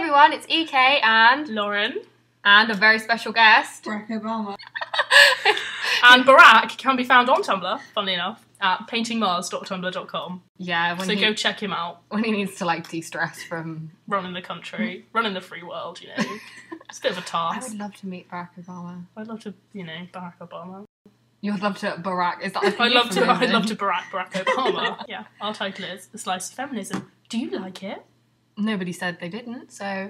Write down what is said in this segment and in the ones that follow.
everyone, it's EK and Lauren. And a very special guest, Barack Obama. And Barack can be found on Tumblr, funnily enough, at paintingmars.tumblr.com. Yeah, so go check him out. When he needs to, like, de-stress from... running the country, running the free world, you know. It's a bit of a task. I would love to meet Barack Obama. I'd love to, you know, Barack Obama. You would love to Barack, is that like I'd love to Barack Obama. Yeah, our title is The Slice of Feminism. Do you like it? Nobody said they didn't, so...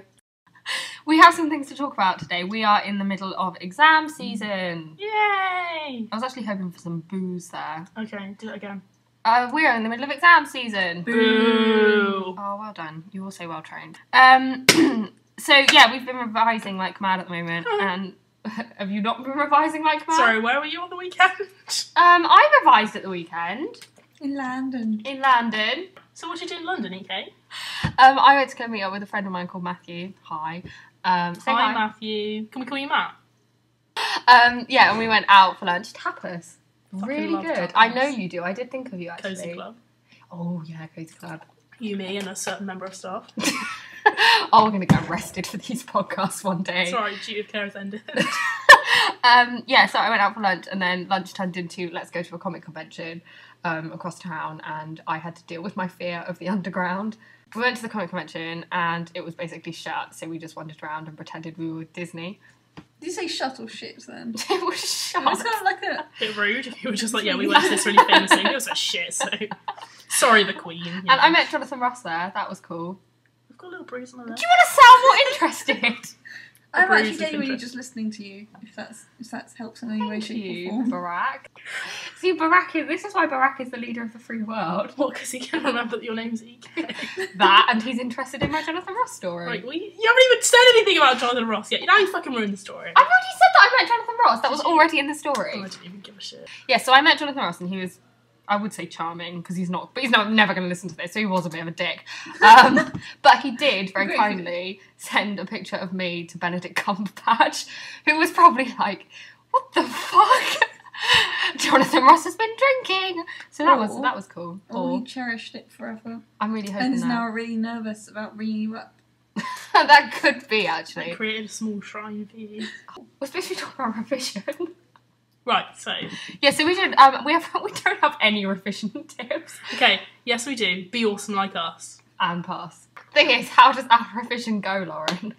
We have some things to talk about today. We are in the middle of exam season. Yay! I was actually hoping for some booze there. Okay, do that again. We are in the middle of exam season. Boo! Oh, well done. You all say well trained. So, yeah, we've been revising like mad at the moment, and have you not been revising like mad? Sorry, where were you on the weekend? I revised at the weekend. In London. In London. So what did you do in London, EK? I went to go meet up with a friend of mine called Matthew. Hi. Say hi. Matthew. Can we call you Matt? Yeah, and we went out for lunch. Tapas. Really love good. tapas. I know you do. I did think of you, actually. Cozy Club. Oh, yeah, Cozy Club. You, me, and a certain member of staff. Oh, we're going to get arrested for these podcasts one day. Sorry, duty of care has ended. Yeah, so I went out for lunch, and then lunch turned into let's go to a comic convention across town, and I had to deal with my fear of the underground. We went to the comic convention, and it was basically shut, so we just wandered around and pretended we were with Disney. Did you say shut or shit then? It was shut. It was kind of like a... bit rude if you were just like, yeah, we went to this really famous thing. It was a shit, so... Sorry, the Queen. And I met Jonathan Ross there. That was cool. We've got a little bruise on the left. Do you want to sound more interested? I'm bruise actually is genuinely interesting. just listening to you, if that helps in any way, Thank shape you, or form. Barack. See, this is why Barack is the leader of the free world. What, because he can remember that your name's EK? That, and he's interested in my Jonathan Ross story. Right, well, you haven't even said anything about Jonathan Ross yet. Now you fucking ruined the story. I've already said that I met Jonathan Ross. That was already in the story. Oh, I didn't even give a shit. Yeah, so I met Jonathan Ross, and he was, I would say charming, because he's not, but he's never going to listen to this, so he was a bit of a dick. But he did, very kindly, send a picture of me to Benedict Cumberbatch, who was probably like, what the fuck? Jonathan Ross has been drinking! So that was cool. Oh, he cherished it forever. I'm really hoping And is that. now really nervous about bringing you up. That could be, I actually. created a small shrine for you. We're supposed to be talking about revision. Right, so... Yeah, so we should, we don't have any revision tips. Okay, yes we do. Be awesome like us. And pass. Thing is, how does our revision go, Lauren?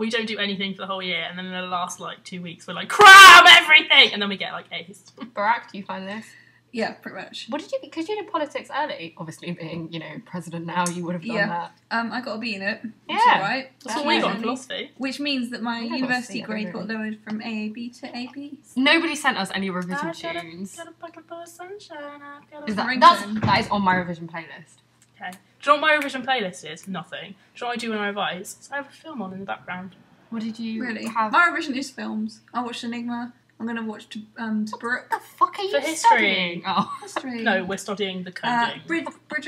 We don't do anything for the whole year, and then in the last, 2 weeks, we're like, cram everything! And then we get, A's. Barack, do you find this? Yeah, pretty much. What did you... Because you did politics early. Obviously, being, president now, you would have done that. I got a B in it. Which Yeah. is alright. That's what we got in philosophy. Which means that my I got university C, I grade don't got know. lowered from AAB to AB. Nobody sent us any revision tunes. Got a bucket full of sunshine, I've got a Is ringtone. that is on my revision playlist. Okay. Do you know what my revision playlist is? Nothing. Do you know what I do when I revise? So I have a film on in the background. What did you Really? have? My revision is films. I watched Enigma. I'm going to watch What Brooke. the fuck are you For history. studying? Oh. History. No, we're studying the coding. Bridge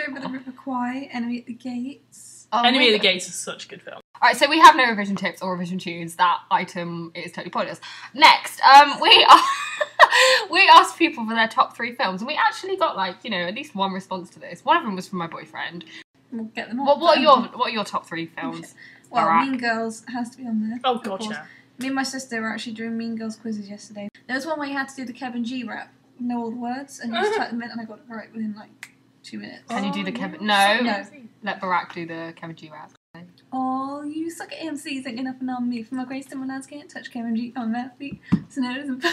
Over the River Kwai, Enemy at the Gates. Enemy of the Gates is such a good film. Alright, so we have no revision tips or revision tunes. That item is totally pointless. Next, we asked people for their top 3 films, and we actually got at least one response to this. One of them was from my boyfriend. We'll get them all. What are your top 3 films? Well, Barack? Mean Girls has to be on there. Oh, of course. gotcha. Me and my sister were actually doing Mean Girls quizzes yesterday. There was one where you had to do the Kevin G rap, know all the words, and you just type them in, and I got it right within 2 minutes. Can you do the yeah. Kevin? No. No. Let Barack do the Kevin G rap. Oh, you suck at AMCs ain't enough on me. For my grace to my lads can't touch Kevin G on that feet. So no, it doesn't.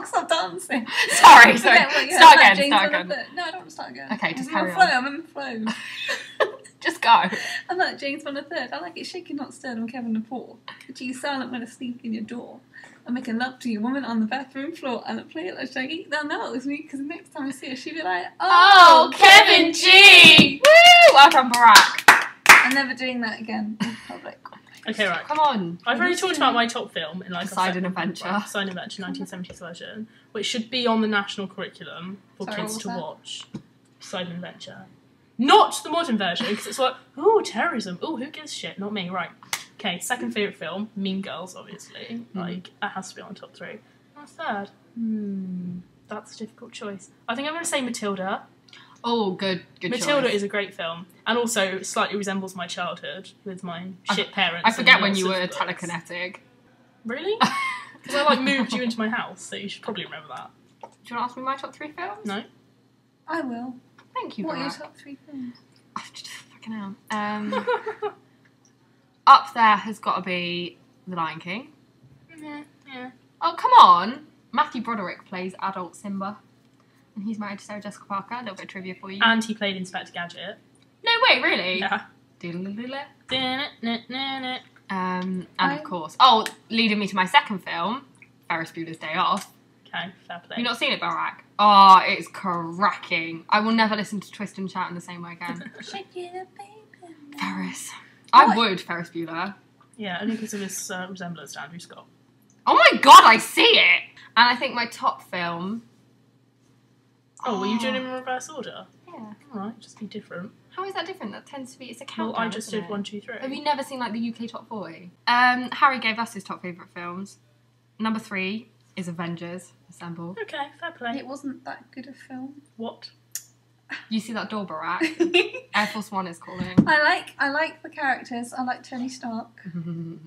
Stop dancing. Sorry. Start Start again. No, I don't want to start again. Okay, just I'm carry in on. flow. I'm in the flow. Just go. I'm like James Bond III. I like it shaking, not stirred. I'm Kevin IV. But you silent when I sneak in your door. I'm making love to you, woman on the bathroom floor, and I play it like Shaggy. They'll know it was me because the next time I see her, she'll be like, Oh, Kevin G! Woo! Well done, Barack. I'm never doing that again in public. Okay, right. Come on. I've already talked about my top film in a Poseidon Adventure. Right, Poseidon Adventure, 1970s version, which should be on the national curriculum for Sorry, kids what to was that? watch. Poseidon Adventure. Not the modern version, because it's like, ooh, terrorism. Ooh, who gives a shit? Not me, right. Okay, second favourite film, Mean Girls, obviously. It has to be on top 3. And third, that's a difficult choice. I think I'm going to say Matilda. Oh, good Matilda choice. is a great film, and also slightly resembles my childhood with my shit parents. I forget and when lots you of were books. telekinetic. Really? Because I like moved you into my house, so you should probably remember that. Do you want to ask me my top 3 films? No? I will. Thank you, What are your Barack. top 3 films? Fucking hell. Up there has got to be The Lion King. Yeah. Oh, come on. Matthew Broderick plays adult Simba. And he's married to Sarah Jessica Parker. A little bit of trivia for you. And he played Inspector Gadget. No way, really? Yeah. Diddle-diddle-diddle. Da-na-na-na-na. And of course, leading me to my second film, Ferris Bueller's Day Off. Okay, fair play. Have you not seen it, Barack? Oh, it's cracking. I will never listen to Twist and Shout in the same way again. Shake it up, baby. Ferris. I would, Ferris Bueller. Yeah, only because of his resemblance to Andrew Scott. Oh my god, I see it! And I think my top film... Oh, were you doing them in reverse order? Yeah. Alright, just be different. How is that different? That tends to be... It's a Well, countdown, I just isn't did it? 1, 2, 3. Have you never seen, like, the UK top 40? Harry gave us his top favourite films. Number 3 is Avengers Assemble. Okay, fair play. It wasn't that good a film. What? You see that door, Barack? Air Force One is calling. I like the characters. I like Tony Stark.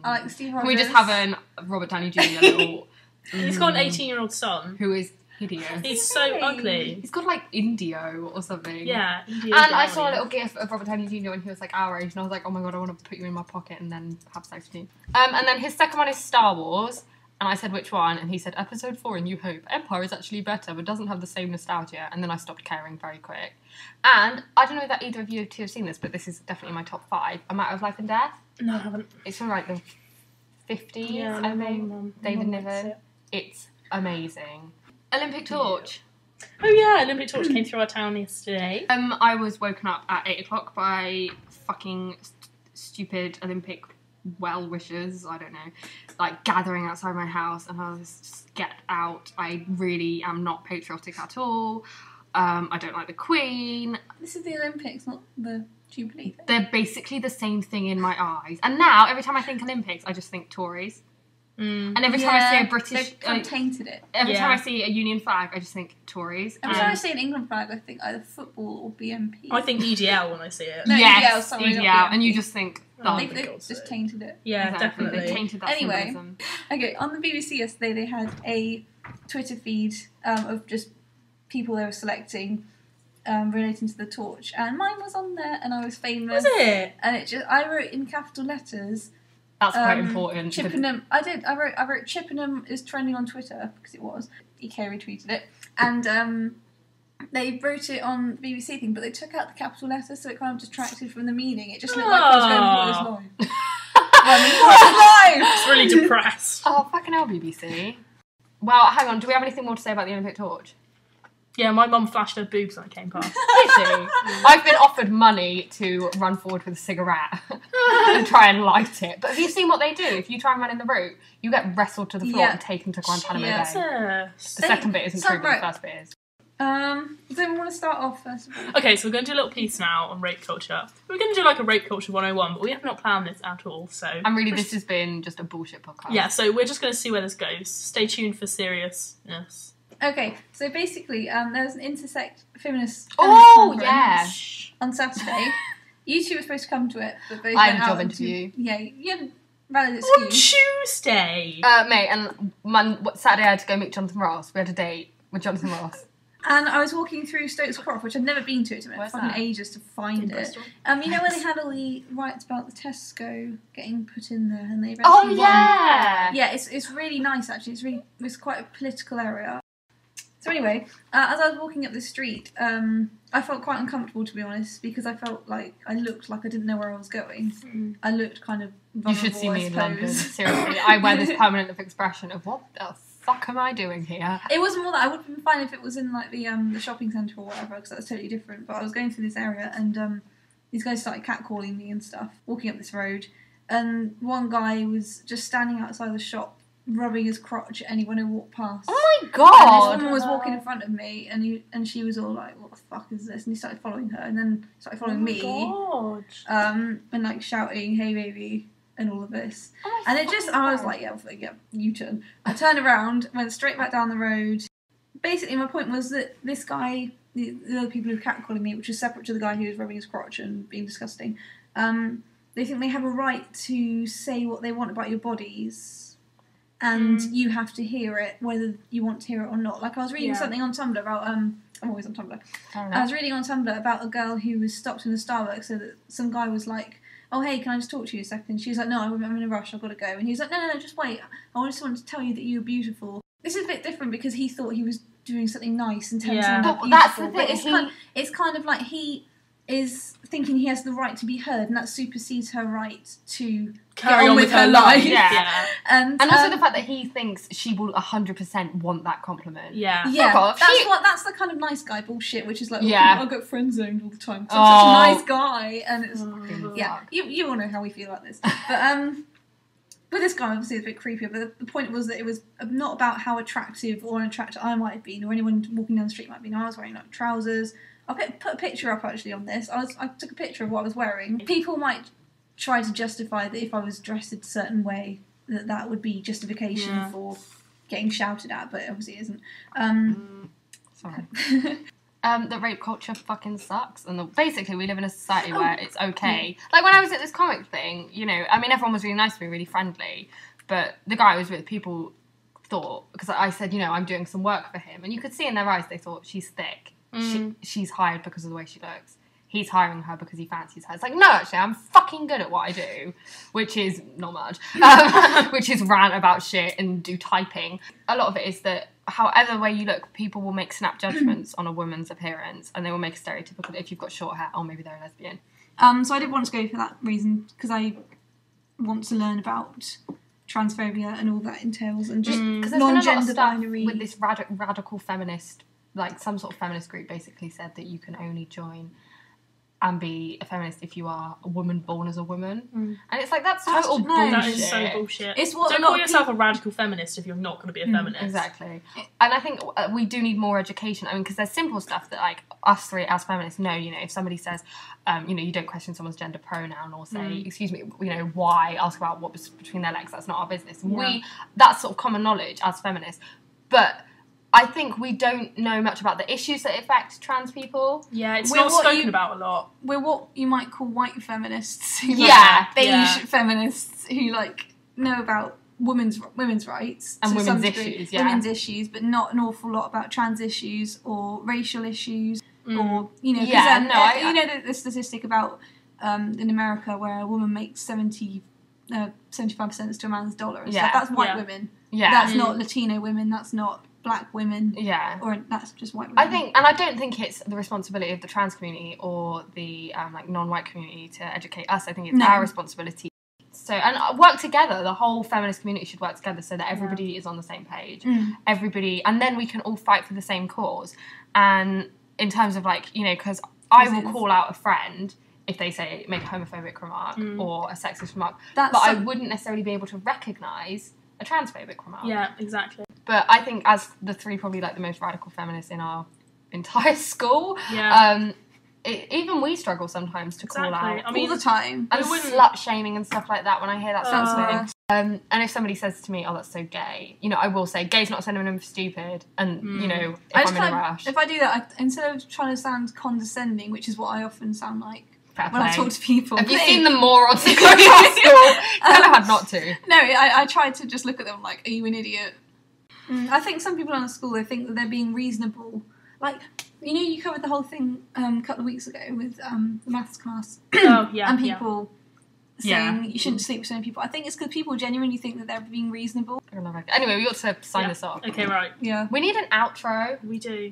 I like Steve Can Rogers. we just have a Robert Downey Jr. little... He's got an 18-year-old son. Who is hideous. He's so ugly. He's got, like, Indio or something. Yeah. And I saw a little gif of Robert Downey Jr. when he was like our age, and I was like, oh my god, I want to put you in my pocket and then have sex with you. And then his second one is Star Wars, and I said which one, and he said Episode 4 in New Hope. Empire is actually better, but doesn't have the same nostalgia. And then I stopped caring very quick. And I don't know that either of you two have seen this, but this is definitely my top 5. A Matter of Life and Death. No, I haven't. It's from like the 50s, Yeah, I think. David Niven. It's amazing. Olympic Torch. Oh yeah, Olympic Torch came through our town yesterday. I was woken up at 8 o'clock by fucking stupid Olympic well-wishers, I don't know, like gathering outside my house, and I was just, get out. I really am not patriotic at all. I don't like the Queen. This is the Olympics, not the Jubilee thing. They're basically the same thing in my eyes. And now, every time I think Olympics, I just think Tories. And every time I see a British... They've kind of tainted it. Every time I see a Union flag, I just think Tories. Every time I see an England flag, I think either football or BNP. I think EDL when I see it. No, yes, EDL, sorry, not EDL. BNP. And you just think... Oh, They've for God's just sake. tainted it. Yeah, Exactly. definitely. They tainted that Anyway. symbolism. Okay, on the BBC yesterday, they had a Twitter feed of just people they were selecting relating to the torch, and mine was on there, and I was famous. Was it? And I wrote in capital letters. That's quite important. Chippenham. I wrote Chippenham is trending on Twitter because it was. EK retweeted it, and they wrote it on the BBC thing, but they took out the capital letters, so it kind of detracted from the meaning. It just looked like I was going, "What is life?" What is life? It's really depressed. Oh, fucking hell, BBC. Well, hang on. Do we have anything more to say about the Olympic torch? Yeah, my mum flashed her boobs when I came past. Did she? I've been offered money to run forward with a cigarette and try and light it. But have you seen what they do? If you try and run in the route, you get wrestled to the floor and taken to Guantanamo Bay. Jesus. The second bit isn't true, but the first bit is. Does anyone want to start off first of all? Okay, so we're going to do a little piece now on rape culture. We're going to do like a rape culture 101, but we have not planned this at all, so... And really, this has been just a bullshit podcast. Yeah, so we're just going to see where this goes. Stay tuned for seriousness. Okay, so basically, there was an intersect feminist yes. on Saturday. You two were supposed to come to it, but both I went had a job out interview. Yeah, you had a valid On excuse. Tuesday! Mate, and Saturday I had to go meet Jonathan Ross. We had a date with Jonathan Ross. And I was walking through Stokes Croft, which I'd never been to. It took me Where's fucking that? ages to find In it. Bristol. You know where they had all the rights about the Tesco getting put in there, and they Oh, eventually won? yeah! Yeah, it's really nice actually. It's quite a political area. So anyway, as I was walking up the street, I felt quite uncomfortable, to be honest, because I felt like I looked like I didn't know where I was going. I looked kind of You vulnerable, should see me I in London. suppose. Seriously, I wear this permanent expression of what the fuck am I doing here? It wasn't more that I would have been fine if it was in like the shopping centre or whatever, because that's totally different. But I was going through this area, and these guys started catcalling me and stuff, walking up this road, and one guy was just standing outside the shop, rubbing his crotch at anyone who walked past. Oh my And god! this woman was walking in front of me, and she was all like, "What the fuck is this?" And he started following her, and then started following me, God. and like shouting, "Hey, baby," and all of this. Oh, And it just, I was like, yeah, U-turn. I turned around, went straight back down the road. Basically, my point was that this guy the other people who were catcalling me, which was separate to the guy who was rubbing his crotch and being disgusting, they think they have a right to say what they want about your bodies, and you have to hear it, whether you want to hear it or not. Like, I was reading something on Tumblr about, I'm always on Tumblr. I was reading on Tumblr about a girl who was stopped in a Starbucks, so that some guy was like, oh, hey, can I just talk to you a second? She was like, no, I'm in a rush, I've got to go. And he was like, no, just wait. I just wanted to tell you that you're beautiful. This is a bit different because he thought he was doing something nice and telling someone how beautiful. That's the thing. But it's kind of like he is thinking he has the right to be heard, and that supersedes her right to carry on with her life. Yeah. And also the fact that he thinks she will 100% want that compliment. Yeah. That's the kind of nice guy bullshit, which is like, I get friend zoned all the time. I'm such a nice guy, and it's you all know how we feel about this. But this guy obviously is a bit creepy. But the point was that it was not about how attractive or unattractive I might have been, or anyone walking down the street might have been. I was wearing like trousers. I'll put a picture up actually on this. I took a picture of what I was wearing. People might try to justify that if I was dressed a certain way, that would be justification for getting shouted at, but it obviously isn't. Sorry. The rape culture fucking sucks, and basically we live in a society where it's okay. Like when I was at this comic thing, you know, I mean everyone was really nice to me, really friendly, but the guy I was with, people thought, because I said, you know, I'm doing some work for him, and you could see in their eyes they thought she's thick. She's hired because of the way she looks. He's hiring her because he fancies her. It's like, no, actually, I'm fucking good at what I do, which is not much, which is rant about shit and do typing. A lot of it is that however way you look, people will make snap judgments on a woman's appearance, and they will make a stereotypical, if you've got short hair, oh, maybe they're a lesbian. So I did want to go for that reason, because I want to learn about transphobia and all that entails, and just non-gender binary. With this radical feminist, like some sort of feminist group basically said that you can only join and be a feminist if you are a woman born as a woman. And it's like, that's total bullshit. That is so bullshit. Don't call yourself a radical feminist if you're not going to be a feminist. Exactly. And I think we do need more education. I mean, because there's simple stuff that, like, us three as feminists know, you know, if somebody says, you know, you don't question someone's gender pronoun or say, excuse me, you know, why, ask about what was between their legs, that's not our business. That's sort of common knowledge as feminists. But I think we don't know much about the issues that affect trans people. Yeah, it's not spoken about a lot. We're what you might call white feminists. Who beige feminists who like know about women's rights and women's issues. Women's issues, but not an awful lot about trans issues or racial issues or you know. You know the statistic about in America where a woman makes 75% to a man's dollar and stuff. That's white women. Yeah, that's not Latino women. That's not black women, or that's just white women. I think, and I don't think it's the responsibility of the trans community or the like non-white community to educate us. I think it's our responsibility. So, and work together. The whole feminist community should work together so that everybody is on the same page. Everybody, and then we can all fight for the same cause. And in terms of like, you know, because I will call out a friend if they make a homophobic remark or a sexist remark, but I wouldn't necessarily be able to recognise a transphobic remark. Yeah, exactly. But I think as the three probably like the most radical feminists in our entire school, even we struggle sometimes to call out. I mean, all the time. And slut shaming and stuff like that when I hear that sort of thing. And if somebody says to me, oh, that's so gay, you know, I will say, gay's not a synonym for stupid. And, you know, if I'm in a rush. If I do that, instead of trying to sound condescending, which is what I often sound like, when I talk to people. Have you seen the morons in our school? Kind of had not to. No, I tried to just look at them like, are you an idiot? I think some people in the school, they think that they're being reasonable. Like, you know, you covered the whole thing a couple of weeks ago with the maths class. And people saying you shouldn't sleep with so many people. I think it's because people genuinely think that they're being reasonable. Anyway, we ought to sign this off. Okay, right. Yeah. We need an outro. We do.